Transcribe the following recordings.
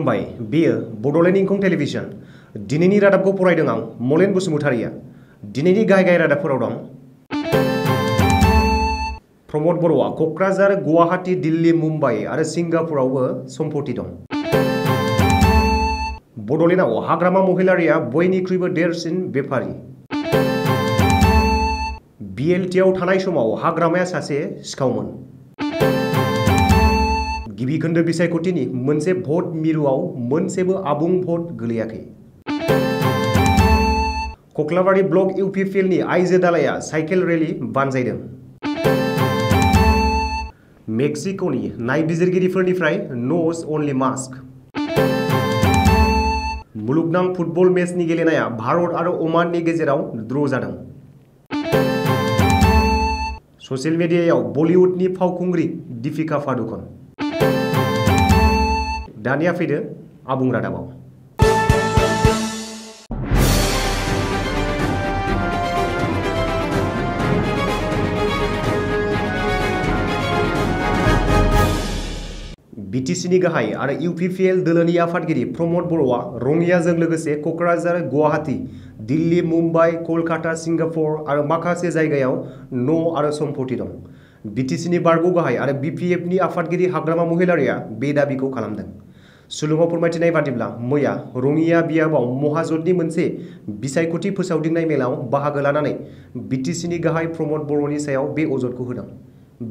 खुलुमबाय बेयो बड'लेण्ड इंखं टेलिभिजन दिनैनि रादाबखौ फरायदों आं मलेन बसुमतारिया दिनैनि गाहाय रादाबफोराव दं प्रमद बर'आ क'क्राझार गुवाहाटी दिल्ली मुम्बाइ आरो सिंगापुरावबो सम्पत्ति दं बड'लेण्डआव हाग्रामा महिलारिया बयनिख्रुइबो देरसिन बेफारि बिएलटिआव थानाय समाव हाग्रामाया सासे सिखावमोन गिबि खोन्दो बिसायख'थिनि मोनसे भट मिरुआव मोनसेबो आबुं भट गोलैयाखै कक्लाबारि ब्लक इउपिपिएलनि आइजो दालाइया साइकेल रेली बानजायदों मेक्सिक'नि नायबिजिरगिरिफोरनिफ्राय न'ज अनलि मास्क मुलुगनां फुटबल मेचनि गेलेनाया भारत आरो ओमाननि गेजेराव ड्र' जादों ससियेल मिडियायाव बलिउडनि फावखुंग्रि दीपिका पादुकन दानिया फैदो आबुं रादाबाव बिटिसिनि गाहाय आरो इउपिपिएल दोलोनि आफादगिरि प्रमद बर'आ रङियाजों लोगोसे क'क्राझार गुवाहाटी दिल्ली मुम्बाइ कलकाता सिंगापुर आरो माखासे जायगायाव न' आरो सम्पत्ति दं बिटिसिनि बारग' गाहाय आरो बिपिएफनि आफादगिरि हाग्रामा महिलारिया बे दाबिखौ खालामदों सुलुङाव फोरमायथिनाय बादिब्ला मैया रङिया बियाबाव महाजननि मोनसे बिसायख'थि फोसावदिंनाय मेलाव बाहागो लानानै बिटिसिनि गाहाय प्रमद बर'नि सायाव बे अजदखौ होदों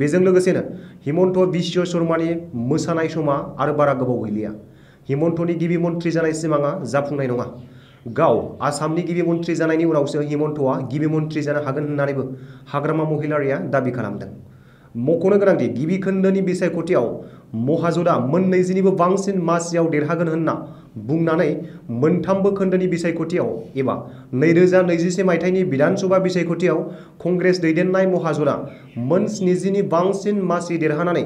बेजों लोगोसेनो हिमन्त बिश्व शर्मानि मोसानाय समा आरो बारा गोबाव गैलिया हिमन्तनि गिबि मन्थ्रि जानाय सिमाङा जाफुंनाय नङा गाव आसामनि गिबि मन्थ्रि जानायनि उनावसो हिमन्तआ गिबि मन्थ्रि जानो हागोन होननानैबो हाग्रामा महिलारिया दाबि खालामदों मख'नो गोनांदि गिबि खोन्दोनि बिसायख'थियाव महाजनआ मोन 20निबो बांसिन मासियाव देरहागोन होनना बुंनानै मोनथामबो खोन्दोनि बिसायख'थियाव एबा 2021 मायथाइनि विधानसभा बिसायख'थियाव कंग्रेस दैदेननाय महाजनआ मोन 70नि बांसिन मासि देरहानानै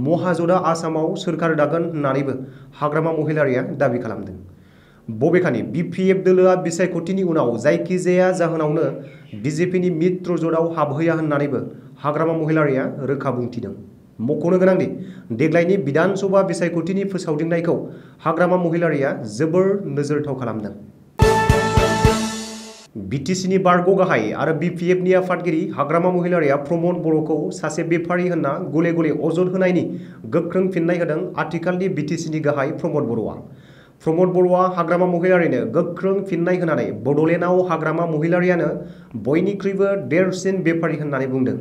महाजनआ आसामाव सोरखार दागोन होननानैबो हाग्रामा महिलारिया दाबि खालामदों बबेखानि बिपिएफ दोलोआ बिसायख'थिनि उनाव जायखिजाया जाहोनावनो बिजेपिनि मित्र जोटआव हाबहैया होननानैबो हाग्रामा महिलारिया रोखा बुंथिदों मख'नो गोनांदि देग्लायनि विधानसभा बिसायख'थिनि फोसावदिंनायखौ हाग्रामा महिलारिया जोबोर नोजोरथाव खालामदों बिटिसिनि बारग' गाहाय आरो बिपिएफनि आफादगिरि हाग्रामा महिलारिया प्रमद बर'खौ सासे बेफारि होनना गले गले अजद होनायनि गोख्रों फिननाय होदों आथिखालनि बिटिसिनि गाहाय प्रमद बर'आ हाग्रामा महिलारिनो गोख्रों फिननाय होनानै बड'लेण्डआव हाग्रामा महिलारियानो बयनिख्रुइबो देरसिन बेफारि होननानै बुंदों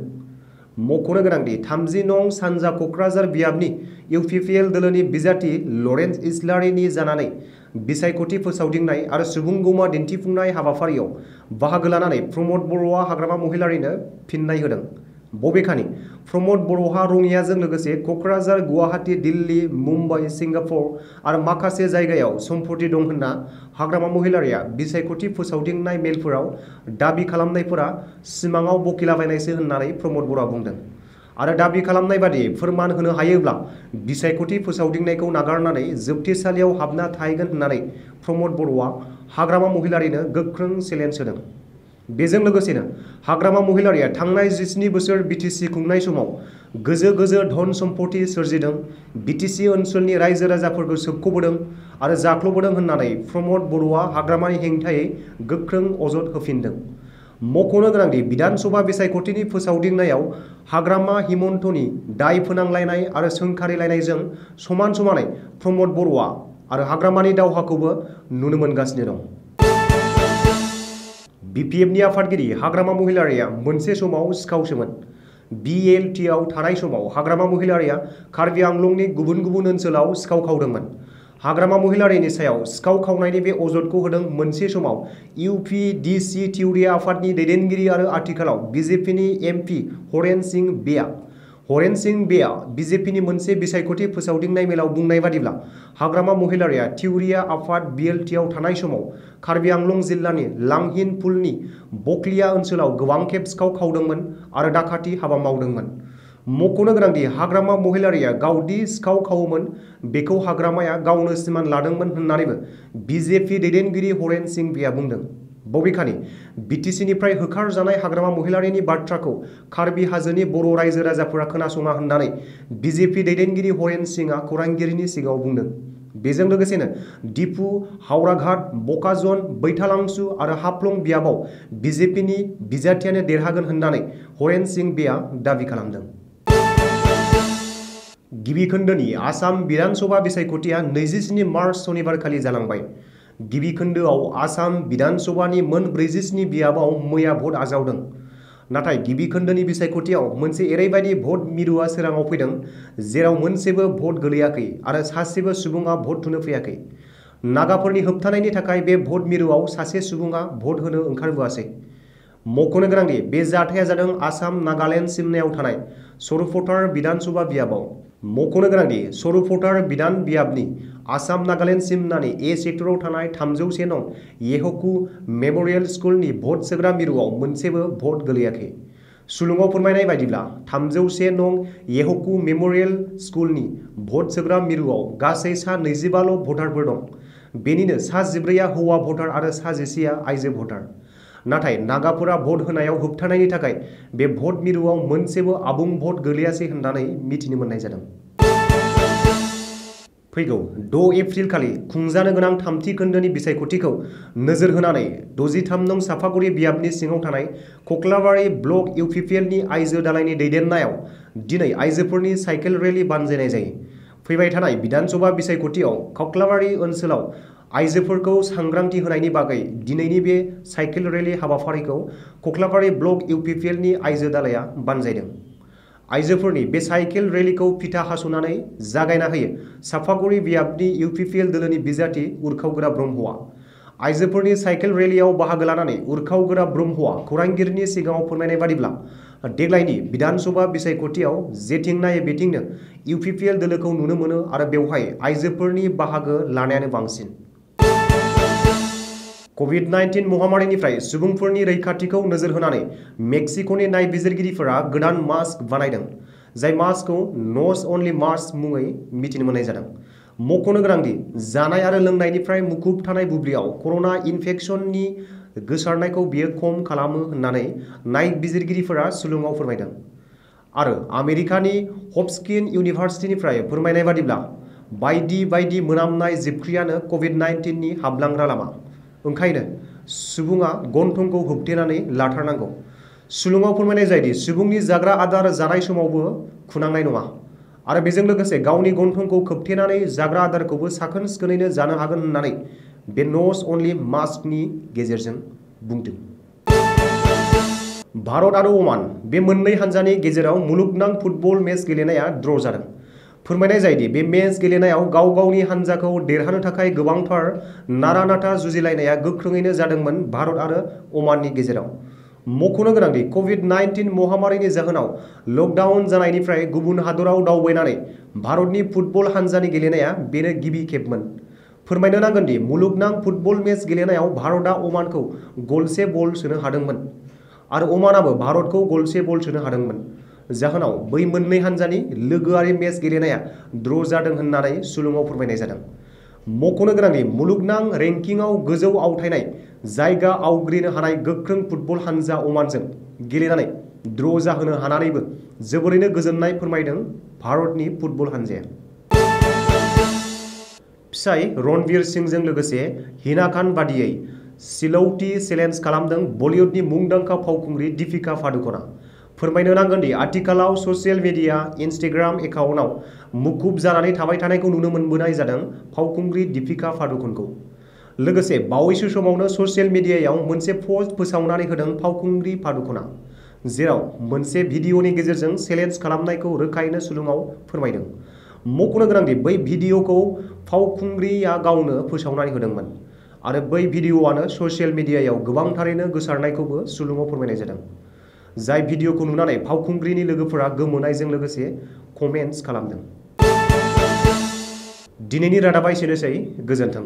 मख'नो गोनांदि 30 नं सानजा क'क्राझार बियाबनि इउपिपिएल दोलोनि बिजाथि लरेन्स इस्लारिनि जानानै बिसायख'थि फोसावदिंनाय आरो सुबुंगौमा दिन्थिफुंनाय हाबाफारियाव बाहागो लानानै प्रमद बर'आ हाग्रामा महिलारिनो फिननाय होदों बबेखानि प्रमद बर'हा रङियाजों लोगोसे क'क्राझार गुवाहाटी दिल्ली मुम्बाइ सिंगापुर आरो माखासे जायगायाव सम्पत्ति दं होनना हाग्रामा महिलारिया बिसायख'थि फोसावदिंनाय मेलफोराव दाबि खालामनायफोरा सिमाङाव बकिलाबायनायसो होननानै प्रमद बर'आ बुंदों आरो दाबि खालामनाय बादि फोरमान होनो हायोब्ला बिसायख'थि फोसावदिंनायखौ नागारनानै जोबथेसालियाव हाबना थाहैगोन होननानै प्रमद बर'आ हाग्रामा महिलारिनो गोख्रों चेलेन्ज होदों बेजों लोगोसेनो हाग्रामा महिलारिया थांनाय 17 बोसोर बिटिसि खुंनाय समाव गोजो धन सम्पत्ति सोरजिदों बिटिसि ओनसोलनि रायजो राजाफोरखौ सोबख'बोदों आरो जाख्ल'बोदों होननानै प्रमद बर'आ हाग्रामानि हेंथायै गोख्रों अजद होफिनदों मख'नो गोनांदि विधानसभा बिसायख'थिनि फोसावदिंनायाव हाग्रामा हिमन्तनि दाय फोनांलायनाय आरो सोंखारिलायनायजों समान समानै प्रमद बर'आ आरो हाग्रामानि दावहाखौबो नुनो मोनगासिनो दं बिपिएफनि आफादगिरि हाग्रामा महिलारिया मोनसे समाव सिखावसोमोन बिएलटिआव थानाय समाव हाग्रामा महिलारिया कार्बि आंलंनि गुबुन गुबुन ओनसोलाव सिखाव खावदोंमोन हाग्रामा महिलारिनि सायाव सिखाव खावनायनि बे अजदखौ होदों मोनसे समाव इउपिडिसि थिउरिया आफादनि दैदेनगिरि आरो आथिखालाव बिजेपिनि एमपि हरेन सिंह बेआ बिजेपिनि मोनसे बिसायख'थि फोसावदिंनाय मेलाव बुंनाय बादिब्ला हाग्रामा महिलारिया थिउरिया आफाद बिएलटिआव थानाय समाव कार्बि आंलं जिल्लानि लांहिन फुलनि बकलिया ओनसोलाव गोबां खेब सिखाव खावदोंमोन आरो दाखाथि हाबा मावदोंमोन मख'नो गोनांदि हाग्रामा महिलारिया गावदि सिखाव खावोमोन बेखौ हाग्रामाया गावनो सिमान लादोंमोन होननानैबो बिजेपि दैदेनगिरि हरेन सिंह बेआ बुंदों बबेखानि बिटिसिनिफ्राय होखारजानाय हाग्रामा महिलारिनि बाथ्राखौ कार्बि हाजोनि बर' रायजो राजाफोरा खोनासङा होननानै बिजेपि दैदेनगिरि हरेन सिंहआ खौरांगिरिनि सिगाङाव बुंदों बेजों लोगोसेनो डिफु, हावराघाट, बकाजन, बैथालांसु आरो हाफ्लं बियाबाव बिजेपिनि बिजाथियानो देरहागोन होननानै हरेन सिं बेआ दाबि खालामदों। गिबि खोन्दोनि आसाम बिधानसभा बिसायख'थिया 27 मार्च सनिबारखालि जालांबाय। गिबि खोन्दोआव आसाम बिधानसभानि मोन 47 बियाबाव मैया भट आजावदों। नाथाय गिबि खोन्दोनि बिसायख'थियाव मोनसे एरैबायदि भट मिरुआ सोराङाव फैदों जेराव मोनसेबो भट गोलैयाखै आरो सासेबो सुबुङा भट थुनो फैयाखै। नागाफोरनि होबथानायनि थाखाय बे भट मिरुआव सासे सुबुङा भट होनो ओंखारबोआसै। मख'नो गोनांदि बे जाथाया जादों आसाम नागालेन्ड सिमनायाव थानाय सरुफटार बिधानसभा बियाबाव। मख'नो गोनांदि सरुफटार बिधान बियाबनि आसाम नागालेन्ड सिमनानि ए सेक्टराव थानाय 301 नं येहकु मेम'रियेल स्कुलनि भट सोग्रा मिरुआव मोनसेबो भट गोलैयाखै। सुलुङाव फोरमायनाय बायदिब्ला 301 नं येहकु मेम'रियेल स्कुलनि भट सोग्रा मिरुआव गासै सा 25 ल' भटारफोर दं। बेनिनो सा 14आ हौवा भटार आरो सा 11आ आइजो भटार। नाथाय नागाफोरा भट होनायाव होबथानायनि थाखाय बे भट मिरुआव मोनसेबो आबुं भट गोलैयासै होननानै मिथिनो मोननाय जादों। फैगौ 6 एप्रिल खालि खुंजानो गोनां थामथि खोन्दोनि बिसायख'थिखौ नोजोर होनानै 63 नं साफागुरि बियाबनि सिङाव थानाय कक्लाबारि ब्लक इउपिपिएलनि आइजो दालायनि दैदेननायाव दिनै आइजोफोरनि साइकेल रेली बानजायनाय जायो। फैबाय थानाय बिधानसभा बिसायख'थियाव कक्लाबारि ओनसोलाव आइजोफोरखौ सांग्रांथि होनायनि बागै दिनैनि बे साइकेल रेली हाबाफारिखौ कक्लाबारि ब्लक इउपिपिएलनि आइजो दालाया बानजायदों। आइजोफोरनि बे साइकेल रेलीखौ फिथा हास'नानै जागायना होयो साफागुरि बियाबनि इउपिपिएल दोलोनि बिजाथि उरखावगोरा ब्रह्मआ। आइजोफोरनि साइकेल रेलीआव बाहागो लानानै उरखावगोरा ब्रह्मआ खौरांगिरिनि सिगाङाव फोरमायनाय बादिब्ला देग्लायनि बिधानसभा बिसायख'थियाव जेथिं नायो बेथिंनो इउपिपिएल दोलोखौ नुनो मोनो आरो बेवहाय आइजोफोरनि बाहागो लानायानो बांसिन। कभिड-19 महामारिनिफ्राय सुबुंफोरनि रैखाथिखौ नोजोर होनानै मेक्सिक'नि नायबिजिरगिरिफोरा गोदान मास्क बानायदों, जाय मास्कखौ न'ज अनलि मास्क मुङै मिथिनो मोननाय जादों। मख'नो गोनांदि जानाय आरो लोंनायनिफ्राय मुखुब थानाय बुब्लियाव कर'ना इनफेक्शननि गोसारनायखौ बियो खम खालामो होननानै नायबिजिरगिरिफोरा सुलुङाव फोरमायदों। आरो आमेरिकानि हपकिन्स इउनिभार्सिटिनिफ्राय फोरमायनाय बादिब्ला बायदि बायदि मोनामनाय जिबख्रियानो कभिड-19 नि हाबलांग्रा लामा। ओंखायनो सुबुङा गन्थंखौ होबथेनानै लाथारनांगौ। सुलुङाव फोरमायनाय जायोदि सुबुंनि जाग्रा आदार जानाय समावबो खुनांनाय नङा आरो बेजों लोगोसे गावनि गन्थंखौ खोबथेनानै जाग्रा आदारखौबो साखोन सिखोनैनो जानो हागोन होननानै बे न'ज अनलि मास्कनि गेजेरजों बुंदों। भारत आरो अमान बे मोननै हान्जानि गेजेराव मुलुगनां फुटबल मेच गेलेनाया ड्र' जादों। फोरमायनाय जायोदि बे मेच गेलेनायाव गाव गावनि हान्जाखौ देरहानो थाखाय गोबांथार नारा-नाथा जुजिलायनाया गोख्रोङैनो जादोंमोन भारत आरो अमाननि गेजेराव। मख'नो गोनांदि कभिड-19 महामारिनि जाहोनाव लकडाउन जानायनिफ्राय गुबुन हादराव दावबायनानै भारतनि फुटबल हान्जानि गेलेनाया बेनो गिबि खेबमोन। फोरमायनो नांगोनदि मुलुगनां फुटबल मेच गेलेनायाव भारतआ अमानखौ गलसे बल सोनो हादोंमोन आरो अमानाबो भारतखौ गलसे बल सोनो हादोंमोन। जाहोनाव बै मोननै हान्जानि लोगोआरि मेच गेलेनाया ड्र' जादों होननानै सुलुङाव फोरमायनाय जादों। मख'नो गोनांदि मुलुगनां रेंकिंआव गोजौ आवथायनाय जायगा आवग्रिनो हानाय गोख्रों फुटबल हान्जा अमानजों गेलेनानै ड्र' जाहोनो हानानैबो जोबोरैनो गोजोननाय फोरमायदों भारतनि फुटबल हान्जाया। फिसाय रणवीर सिंहजों लोगोसे हिना खान बादियै सिलौटी चेलेन्ज खालामदों बलिउडनि मुंदांखा फावखुंग्रि दीपिका पादुक'णआ। फोरमायनो नांगोनदि आथिखालाव ससियेल मिडिया इनस्टाग्राम एकाउन्टआव मुखुब जानानै थाबाय थानायखौ नुनो मोनबोनाय जादों फावखुंग्रि दीपिका पादुक'णखौ। लोगोसे बावैसो समावनो ससियेल मिडियायाव मोनसे पस्ट फोसावनानै होदों फावखुंग्रि पादुक'णआ, जेराव मोनसे भिडिअ'नि गेजेरजों चेलेन्ज खालामनायखौ रोखायैनो सुलुङाव फोरमायदों। मख'नो गोनांदि बै भिडिअ'खौ फावखुंग्रिया गावनो फोसावनानै होदोंमोन आरो बै भिडिअ'आनो ससियेल मिडियायाव गोबांथारैनो गोसारनायखौबो सुलुङाव फोरमायनाय जादों। जाय भिडिअ'खौ नुनानै फावखुंग्रिनि लोगोफोरा गोमोनायजों लोगोसे कमेन्ट्स खालामदों। दिनैनि रादाबा एसेनोसै, गोजोन्थों।